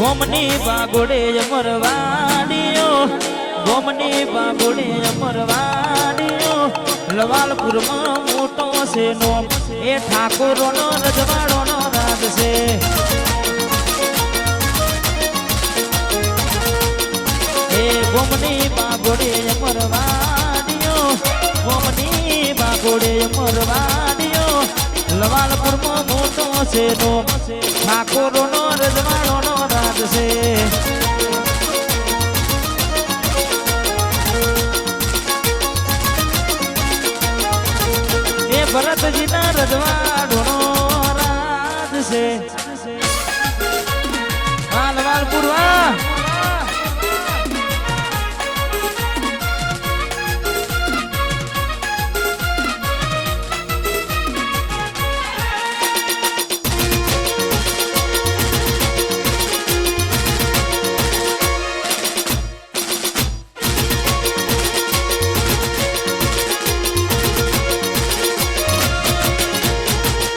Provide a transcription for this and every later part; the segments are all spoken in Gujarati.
ગોમની બાગોડે અમરવાડીઓ ગોમની બાગોડે અમરવાડીઓ લવાલપુરમાં મોટો છે નોમ એ ઠાકોરોનો રજવાડોનો રાજ છે એ ગોમની બાગોડે અમરવાડીઓ ગોમની બાગોડે અમરવાડીઓ લવાલપુરમાં મોટો છે નોમ ઠાકોરોનો રજવાડોનો રાજ છે એ ભરતજીના રજવાડોનો રાજ છે લવાલપુર વાહ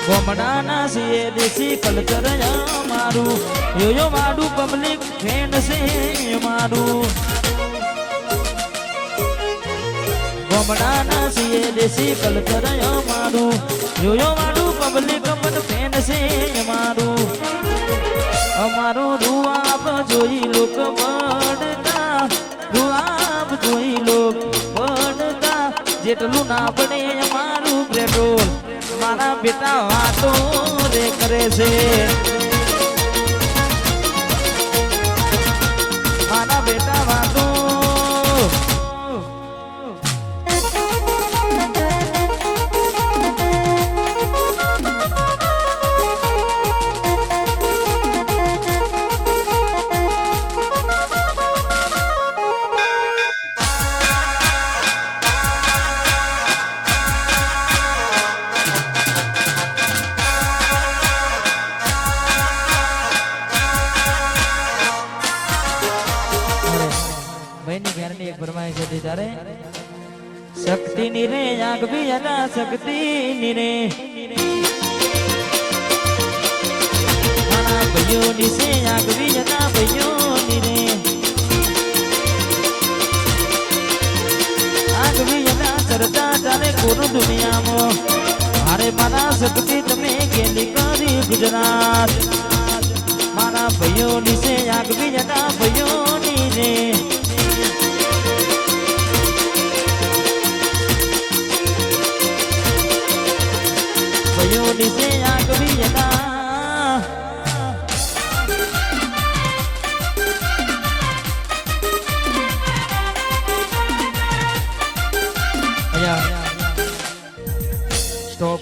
ગોમડાના છે દેશી કલ્ચર મારું યો મારું પબ્લિક ફ્રેન્ડ છે મારું ગોમડાના છે દેશી કલ્ચર મારું યો મારું પબ્લિક ફ્રેન્ડ છે મારું અમારું રૂઆબ જોઈ લોક પડતા રૂઆબ જોઈ લોક પડતા જેટલું ના પડે અમારું પેટ્રોલ મારા બેટા વાતો રે કરે છે મારા બેટા વાતો શક્તિ ની રે આગવી અલા શક્તિ ની રે મારા ભૈયો ની સે આગવી અલા ભૈયો ની રે આગવી અલા ચર્ચા ચાલે કોરું દુનિયામાં મારે મારા શક્તિ તમે કેલી કરી ગુજરાત મારા ભૈયો ની સે આગવી અલા ભૈયો ની રે નીચે આગવી જતા સ્ટોપ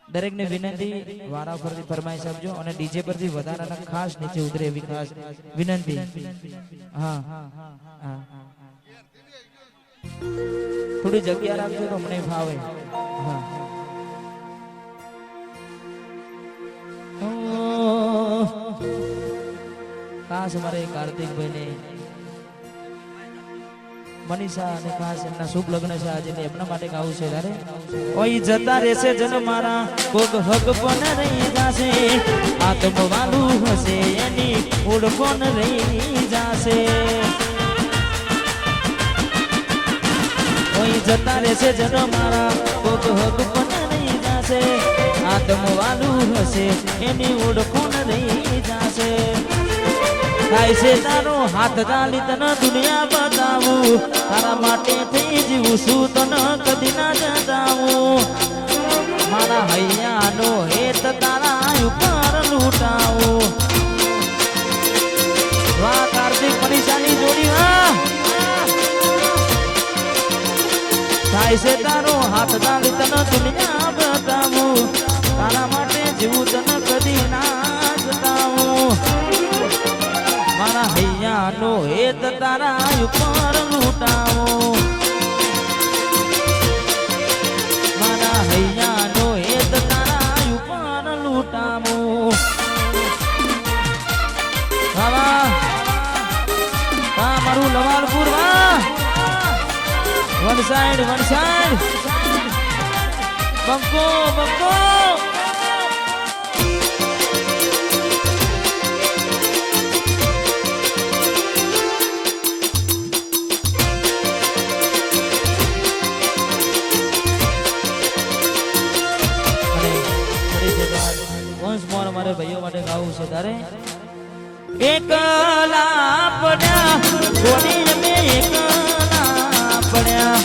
દરેક ને વિનંતી વારા ફરતી ફરમાઈશ આપજો અને ડીજે પરથી વધારાના ખાસ નીચે ઉતરે એવી ખાસ વિનંતી હા હા થોડી જગ્યા રાખજો તો મને ભાવે હા ખાસ અમારે કાર્તિકભાઈ ને મનીષા અને ખાસ એમના શુભ લગ્ન છે આજે એમના માટે ગાવું છે તારે ઓય જતા રહેશે જન મારા કોક હક પણ રહી જાશે આત્મ વાલું હશે એની ઓળખોન રહી જાશે ઓય જતા રહેશે જન મારા કોક હક પણ રહી જાશે આત્મ વાલું હશે એની ઓળખોન રહી જાશે થાય છે તારો હાથ ચાલી તને દુનિયા બતાવું તારા માટે થઈ જીવું છું તને કદી ના જતાવું મારા હૈયાનો હેત તારા ઉપર લૂંટાવું વાહ કાર્તિક મનીષાની જોડી વાહ થાય છે તારો હાથ ચાલી તને દુનિયા બતાવું તારા માટે જીવું તને કદી ના જતાવું મારા હૈયાનો હેત તારા ઉપર લૂંટાવો મારા હૈયાનો હેત તારા ઉપર લૂંટાવો વાહ મારું લવાલપુર વાહ વન સાઈડ બંકો બંકો મારે ભાઈઓ માટે ગાવું છે તારે એકલા પડ્યા ગોડી મે એકલા પડ્યા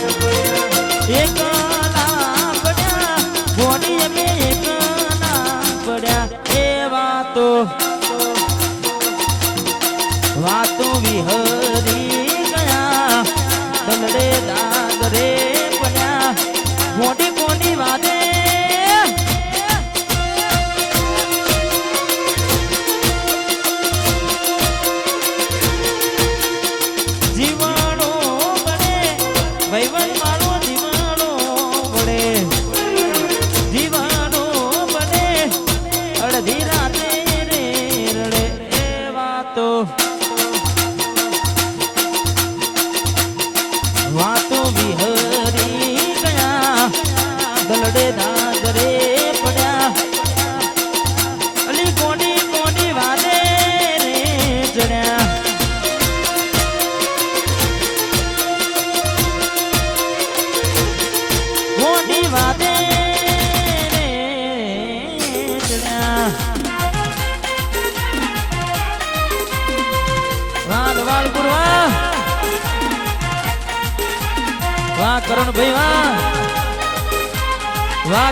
ગોડી મે એકલા પડ્યા એ વાતો વિહરી ગયા દલડે દાદરે પડ્યા મોટી મોટી વાદે વાતો વિહરી ગયા દલડે દાદરે પડ્યા અલી કોની કોની વાદે રે ચડ્યા કોની વાદે રે ચડ્યા વાદ વાલ ગુરવા વાહ કરણ ભાઈ વાહ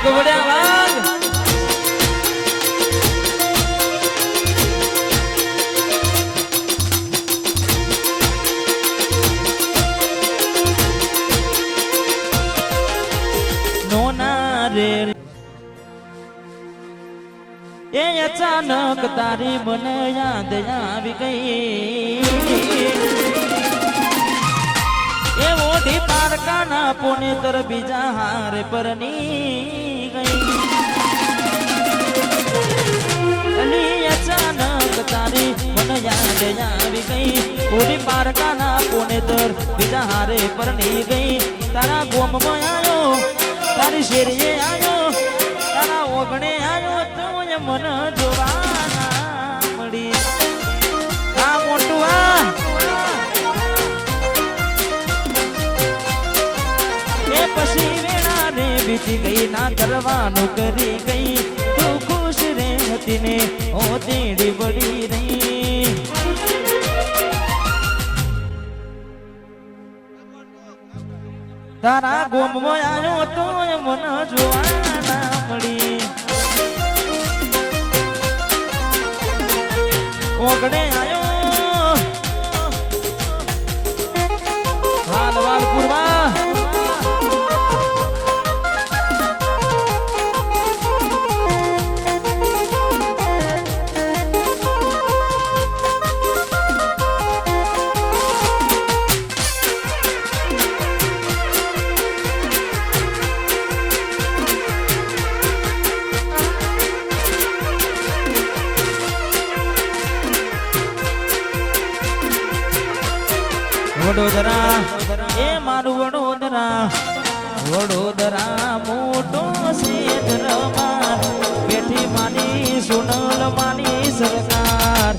ગોવડ્યા વાહ નોના રે એ અચાનક તારી મને યાદ આવી ગઈ એ ઓઢી પારકાના પુણે તર બીજા હાર પરની ગઈ અલી અચાનક તારી મને યાદ આવી ગઈ ઓઢી પારકાના પુણે તર બીજા હારે પરની ગઈ તારા ગોમમાં આવ્યો તારી શેરીએ આવ્યો તારા ઓગણે આવ્યો તો મન જોવાના મળી આ મોટું પછી વેળા રે બીતી ગઈ ના કરવાનું કરી ગઈ તું ખુશ રે હતી ને ઓ તેડી બળી રહી તારા ગોમમાં આવ્યો તો મન જોવાના મળી ઓગણે આવ્યો હાલ વાલ પૂર્વા વડોદરા એ મારું વડોદરા મોટો શેતરમાં બેઠી માની સોનલ માની સરકાર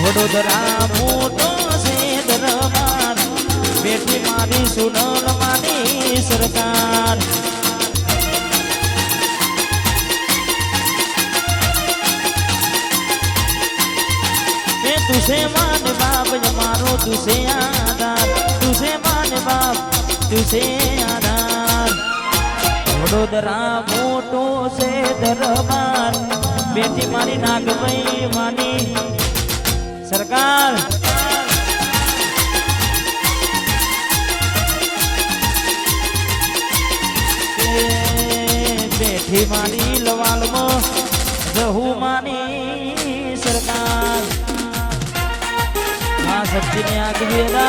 વડોદરા મોટો શેતરમાં બેઠી માની સોનલ માની સરકાર तुझे मान बाप मारो तुझे आधार तुझे मान बाप तुझे आधार वडोदरा मोटो से दरबार बेटी मारी नागमई मानी सरकार बेटी मारी लवाल में रहू मानी सरकार सब्जी ने आगे दिएगा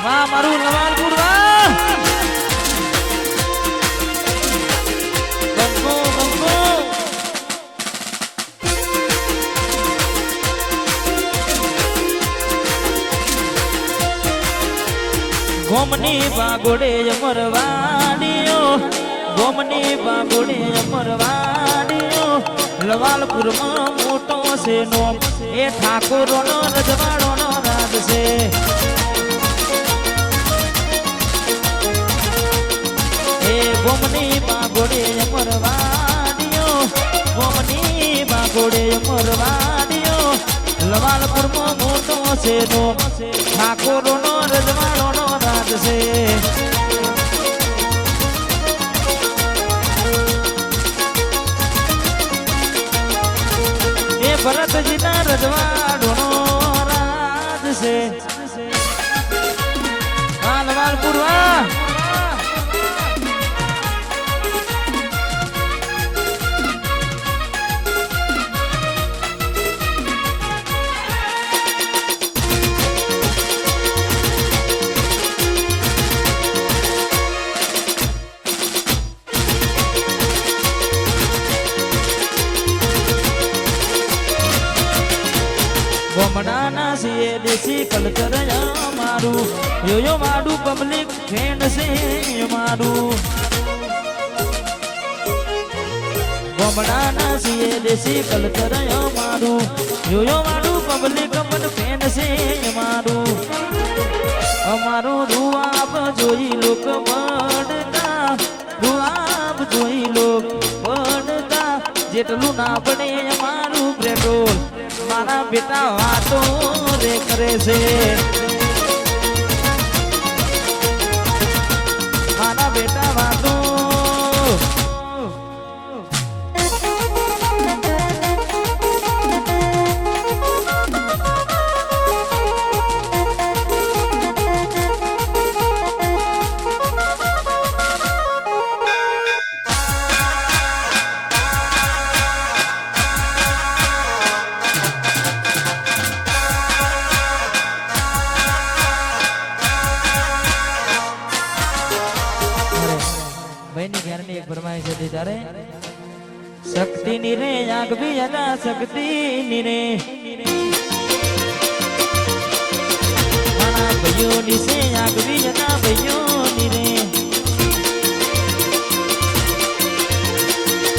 वाह मारू नवालपुर वाह ગોમની બાગોડે અમરવાડીઓ ગોમની બાગોડે અમરવાડીઓ લવાલપુરમાં મોટો છે નો એ ઠાકોરોનો રજવાડોનો રાજ છે એ ગોમની બાગોડે અમરવાડીઓ ગોમની બાગોડે અમરવાડીઓ લવાલપુરમાં મોટો છે નો ઠાકોરોનો રજવાડોનો રાજ છે એ ભરતજીના રજવાડોનો રાજ છે આ લવાલપુર વાહ ગોમડાના છીએ દેશી કલ્ચર મારું યો મારું પબ્લિક ફ્રેન્ડ છે મારું ગોમડાના છીએ દેશી કલ્ચર મારું યો મારું પબ્લિક મન ફ્રેન્ડ છે મારું અમારું રૂઆબ જોઈ લોક વડતા રૂઆબ જોઈ લોક વડતા જેટલું ના પડે અમારું પેટ્રોલ મારા બેટા વાતો રે કરે છે મારા બેટા વાતો શક્તિ ની રે આગ ભી અદા શક્તિ ની રે મારા ભાઈઓ ની સે આગ ભી અદા ભાઈઓ ની રે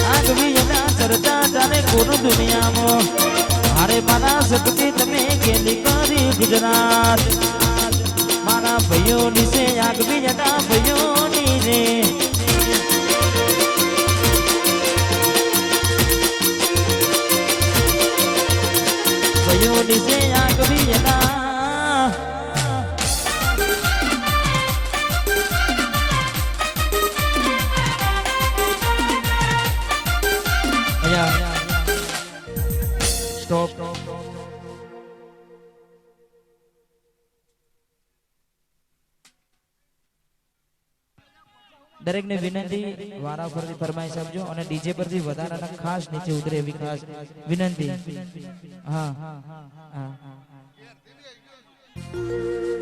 આગ ભી અદા ચર્ચા ચાલે પૂરું દુનિયામાં મારે મારા શક્તિ તમે કેલી કરી ગુજરાત મારા ભાઈઓ ની સે આગ ભી અદા ભાઈઓ ની રે દિશે આગ વિયના સ્ટોપ દરેક ને વિનંતી વારા ફરતી ફરમાઈશ આપજો અને ડીજે પરથી વધારાના ખાસ નીચે ઉતરે એવી ખાસ વિનંતી હા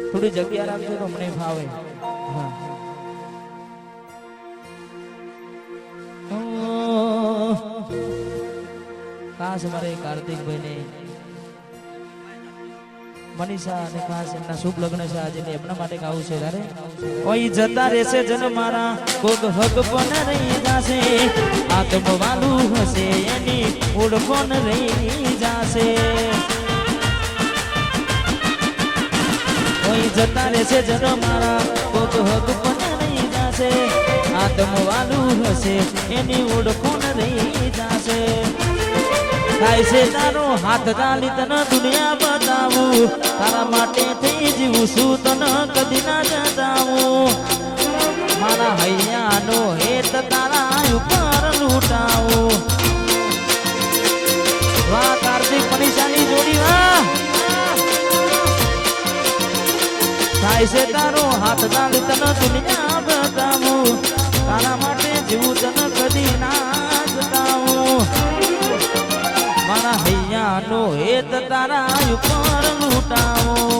થોડી જગ્યા રાખજો તો મને ફાવે હા ખાસ અમારે કાર્તિકભાઈ ને મનીષા અને ખાસ એમના શુભ લગ્ન છે આજે એમના માટે ગાવું છે તારે ઓય જતા રહેશે જન મારા કોક હક પણ રહી જાશે આત્મ વાલું હશે એની ઓળખોન રહી જાશે ઓય જતા રહેશે જન મારા કોક હક પણ રહી જાશે આત્મ વાલું હશે એની ઓળખોન રહી જાશે થાય છે તારો હાથ તાલી તને દુનિયા બતાવું તારા માટે થઈ જીવું છું તને કદી ના જતાવું મારા હૈયાનો હેત તારા ઉપર લૂંટાવું વાહ કાર્તિક મનીષાની જોડી વાહ થાય છે તારો હાથ તાલી તને દુનિયા બતાવું તારા માટે જીવું તને કદી ના જતાવું મારા હૈયાનો હેત તારા ઉપર લૂંટાવો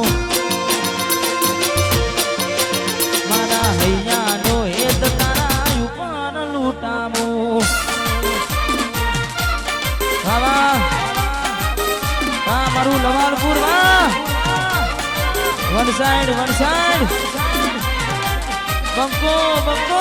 મારા હૈયાનો હેત તારા ઉપર લૂંટાવો વાહ મારું લવાલપુર વાહ વન સાઈડ બંકો બંકો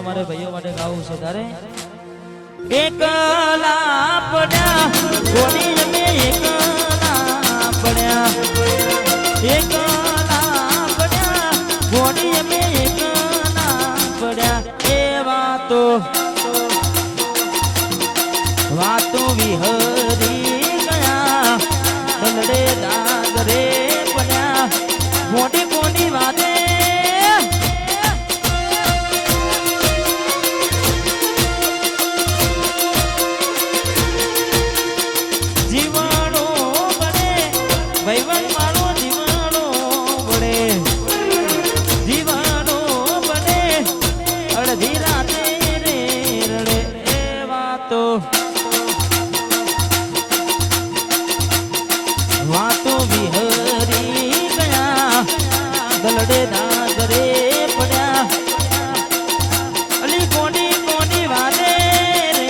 મારે ભાઈઓ માટે ગાવું છે તારે એકલા પડ્યા કોની અમે એકલા પડ્યા કોની અમે એકલા પડ્યા એ વાતો વિહરી ગયા દલડે દાદરે પડ્યા મોટી મોટી વાતે વાતો વિહરી ગયા દલડે દાદરે પડ્યા અલી કોની કોની વાલે રે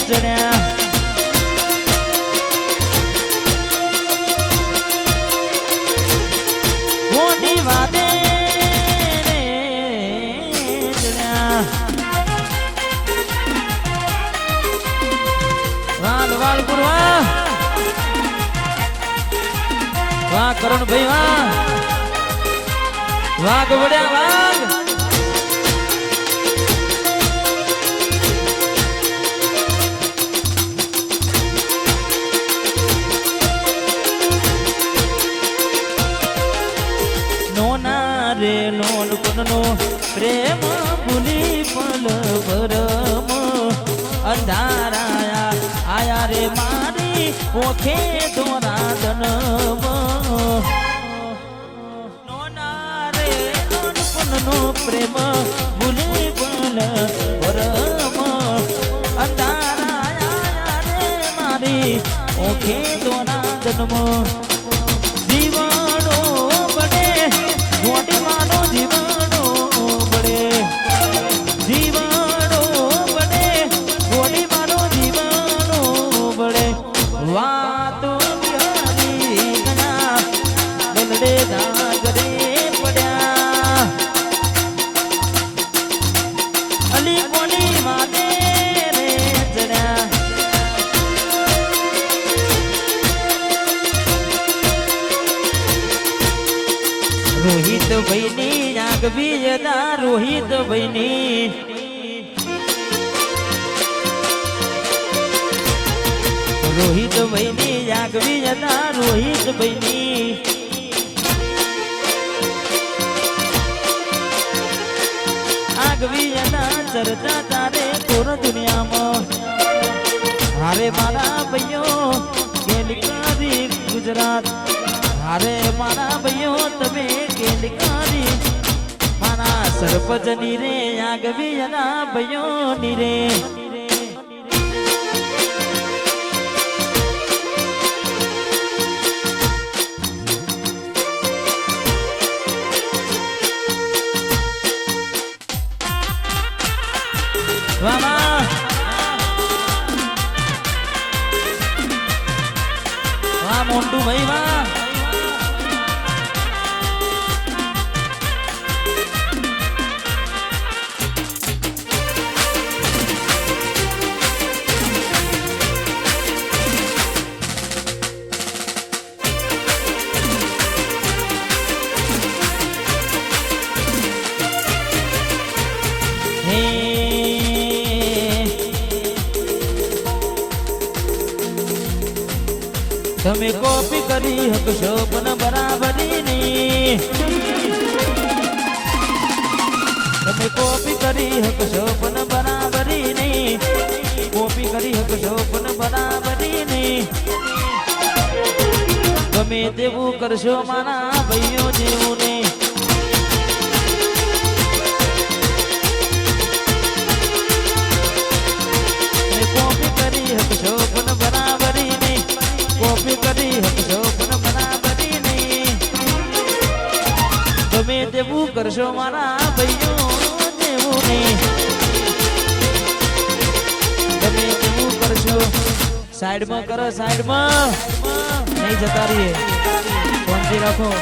ચડ્યા કોની વાલે રે ચડ્યા વાલ વાલ પુરવા વાહ કરણ ભાઈ વાહ વાઘ વડ્યા વાઘ નોના રે નોનપણનો પ્રેમ ભૂલી પલ ભરમ અંધારાયા આયા રે મારી ઓખે દોરા દનમ નો પ્રેમ ભૂલી પલ ભરમ અંધારાયા રે મારી ઓખે દોરા દનમ જીવણો બડે મોટી માનો જીવણો બડે જીવણો બડે મોટી માનો જીવણો બડે વાતો વિહરી ગયા દલડે દાગરે પડ્યા અલી કોની વાલે રે ચડ્યા રોહિત ભાઈની આગવી જતા રોહિત ભાઈની રોહિત ભાઈની આગવી જતા રોહિત ભાઈની આગવી જતા ચર્ચા તારે પૂર દુનિયામાં હારે મારા ભાઈઓ કેલિકારી ગુજરાત હારે મારા ભાઈઓ તમે કેલિકારી મારા સરપંચ ની રે આગવી જતા ભાઈઓ ની રે વાહ વાહ મોન્ટુ ભાઈ વાહ તમે કોપી કરી હકશો પણ બરાબરી નહીં તમે કોપી કરી હકશો પણ બરાબરી નહીં કોપી કરી હકશો પણ બરાબરી નહીં ગમે તેવું કરશો મારા ભાઈઓ જેવું નહીં કોપી કરી હકશો પણ બરાબરી નહીં કોપી કરી હકશો પણ બરાબરી નહીં ગમે તેવું કરશો મારા ભાઈઓ જેવું નહીં તમે કેવું કરશો સાઈડમાં કરો સાઈડમાં નહીં જતા રહીએ ફોનથી રાખો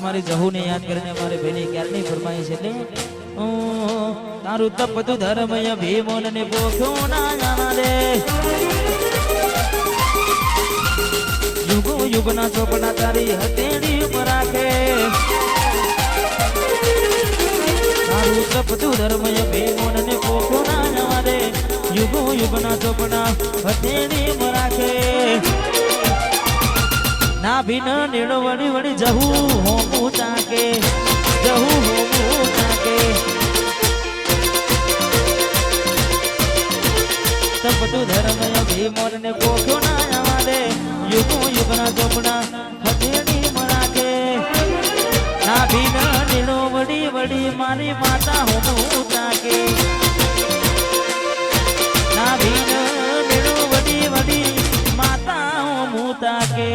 મારી જહુને યાદ કરીને મારે બેની ક્યારની ફરમાઈશ એટલે તારું તપતું ધર્મય ભીમોન ને પોખ્યો ના જાણા દે યુગો યુગના ચોપડા તારી હથેળી ઉપર રાખે તારું તપતું ધર્મય ભીમોન ને પોખ્યો ના જાણા દે યુગો યુગના ચોપડા હથેળી ઉપર રાખે ના ભીન નીડો વળી વળી જહું હોમું ચાકે જહું હોમું ચાકે તપતું ધર્મય ભીમોર ને પોખ્યો ના જવા દે યુગો યુગના ચોપડા હથેળી મરાકે ના ભીન નીડો વળી વળી મારી માતા હોમું ચાકે ના ભીન નીડો વળી વળી માતા હોમું ચાકે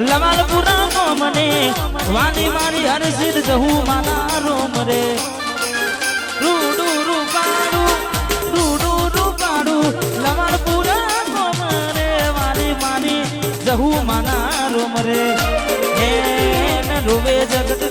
લવાલપુરા કોમને વાની મારી હરસિદ જહું માના રોમ રે રૂડુ રૂપાડું લવાલપુરા કોમને વાની મારી જહું માના રોમ રે હે રોવે જગત